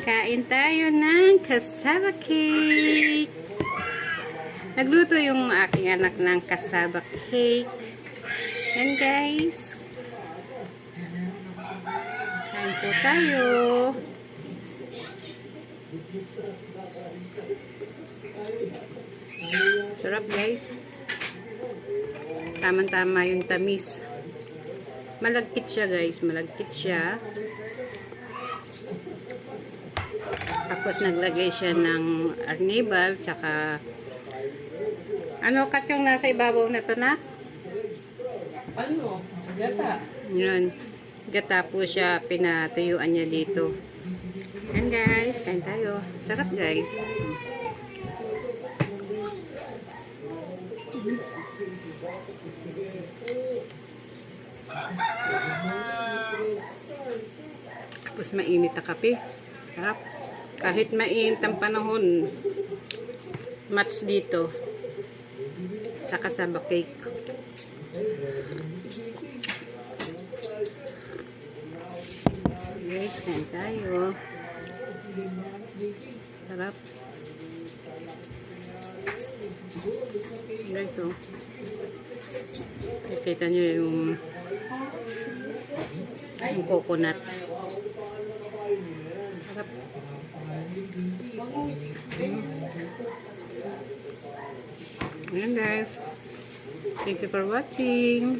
Kain tayo ng cassava cake. Nagluto yung aking anak ng cassava cake. Yan guys. Kain po tayo. Sarap guys. Tama-tama yung tamis. Malagkit siya guys. Malagkit siya. Tapos naglagay siya ng arnibal. Tsaka ano katyong nasa ibabaw na to na? Ano? Gata. Yun. Gata po siya. Pinatuyuan niya dito. Yan guys. Kain tayo. Sarap guys. Tapos mainit na kape. Sarap. Kahit mainit ang panahon, match dito sa cassava cake. Guys, kain tayo. Sarap. Guys, oh. Nakikita nyo yung coconut. Sarap. Ayan guys. Thank you for watching.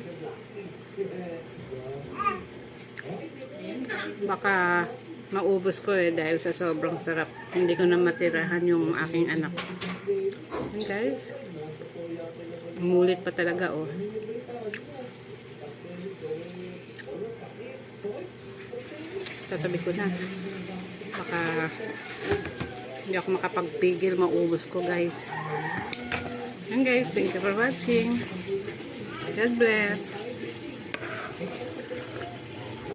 Baka maubos ko dahil sa sobrang sarap. Hindi ko na matirahan yung aking anak. Ayan guys. Umulit pa talaga oh. Tatabi ko na. Baka hindi ako makapagpigil, maubos ko guys. And guys, thank you for watching. God bless.